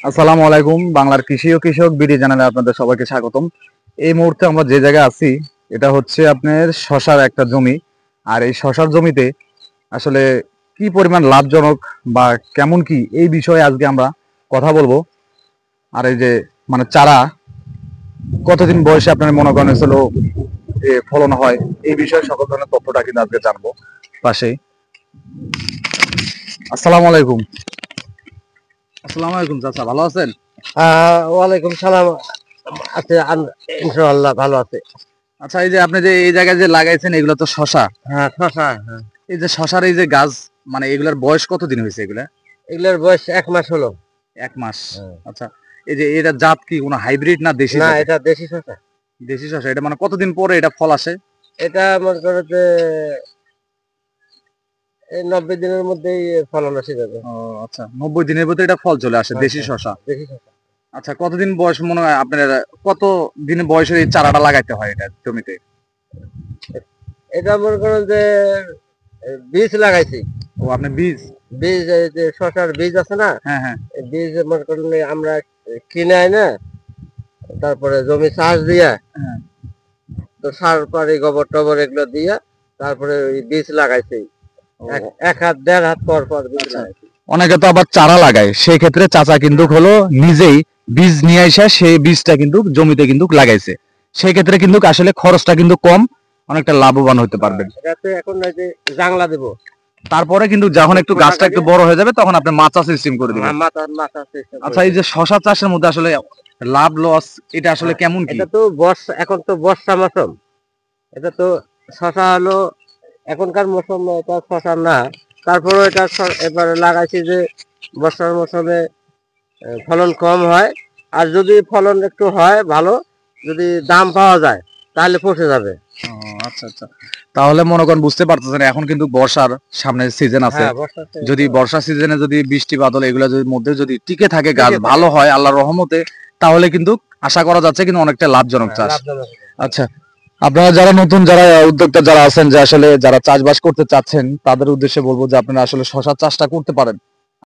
আসসালামু আলাইকুম। বাংলার কৃষি ও কৃষক বিডি চ্যানেলে আপনাদের সবাইকে স্বাগতম। এই মুহূর্তে আমরা যে জায়গায় আছি এটা হচ্ছে আপনার শশার একটা জমি। আর এই শশার জমিতে আসলে কি পরিমাণ লাভজনক বা কেমন কি এই বিষয়ে আজকে আমরা কথা বলবো। আর এই যে মানে চারা কতদিন বয়সে আপনার মনে করেন হলো যে ফলন হয়, এই বিষয়ে সকল ধরনের তথ্যটা কিন্তু আজকে জানবো পাশেই। আসসালামু আলাইকুম। আসসালামু আলাইকুম চাচা, ভালো আছেন? ওয়ালাইকুম সালাম। আছে ইনশাআল্লাহ ভালো আছে। আচ্ছা, এই যে আপনি যে এই জায়গায় যে লাগাইছেন এগুলো তো শশা। হ্যাঁ, শশা। হ্যাঁ, এই যে শশার এই যে গাছ, মানে এগুলার বয়স কতদিন হয়েছে এগুলা? এগুলোর বয়স 1 মাস হলো। 1 মাস। হ্যাঁ। আচ্ছা, এই যে এটা জাত কি কোনো হাইব্রিড না দেশি না, জাতের? এটা দেশি শশা। দেশি শশা। এটা মানে কতদিন পরে এটা ফল আসে? এটা মনে করো যে এই 90 দিনের মধ্যেই ফলন আসে যাবে। ও আচ্ছা, 90 দিনের ভিতরে এটা ফল চলে আসে, হ্যাঁ, দেশি হ্যাঁ, শশা। দেশি শশা। আচ্ছা, কতদিন বয়স মনে হয় আপনার, কত দিন বয়সে এই চারাটা লাগাইতে হয় এটা জমিতে? এটা মনে করো যে বীজ লাগাইছি। ও আপনি বীজ? বীজ এই যে শশার বীজ আছে না, হ্যাঁ, হ্যাঁ। এই বীজ মনে করুন আমরা কিনে আই না, তারপরে জমি চাষ দিয়া, হ্যাঁ। তো সার পানি গোবর টবর এগুলো দিয়া তারপরে ওই বীজ লাগাইছি। ও, এক হাত দেড় হাত পর পর বীজ আচ্ছা। লাগাইছি। অনেকে তো আবার চারা লাগায়, সেই ক্ষেত্রে চাচা কিন্তু হলো নিজেই বীজ নিয়ে আসা সেই বীজটা কিন্তু জমিতে কিন্তু লাগাইছে। সেই ক্ষেত্রে কিন্তু আসলে খরচটা কিন্তু কম, অনেকটা লাভবান হতে পারবেন। এটাতে এখন ওই যে জাংলা দেবো। তারপরে কিন্তু যখন একটু গাছটা একটু বড় হয়ে যাবে তখন আপনি মাচা সিস্টেম করে দিবেন। মাথা মাথা চেষ্টা আচ্ছা, করি। এই যে শশা চাষের মধ্যে আসলে লাভ লস এটা আসলে কেমন কি? এটা তো বর্ষা, এখন তো বর্ষা মৌসুম। এটা তো শশা হলো এখনকার মৌসুম, এটা শশা না। তারপরে এটা এবারে লাগাইছি যে বর্ষার মৌসুমে ফলন কম হয়। আর যদি ফলন একটু হয় ভালো, যদি দাম পাওয়া যায় তাহলে পচে যাবে। ও আচ্ছা, আচ্ছা। তাহলে মনে করেন বুঝতে পারতেছেন এখন কিন্তু বর্ষার সামনে সিজন আছে। হ্যাঁ, বর্ষাতে যদি বর্ষা সিজনে যদি বৃষ্টি বাদল এগুলা যদি মধ্যে যদি টিকে থাকে, টিকে গাছ থাকে। ভালো হয় আল্লাহর রহমতে, তাহলে কিন্তু আশা করা যাচ্ছে কিন্তু অনেকটা লাভজনক চাষ। লাভজনক। আচ্ছা, আপনারা যারা নতুন যারা উদ্যোক্তা যারা আছেন, যে আসলে যারা চাষবাস করতে চাচ্ছেন, তাদের উদ্দেশ্যে বলবো যে আপনারা আসলে শশা চাষটা করতে পারেন।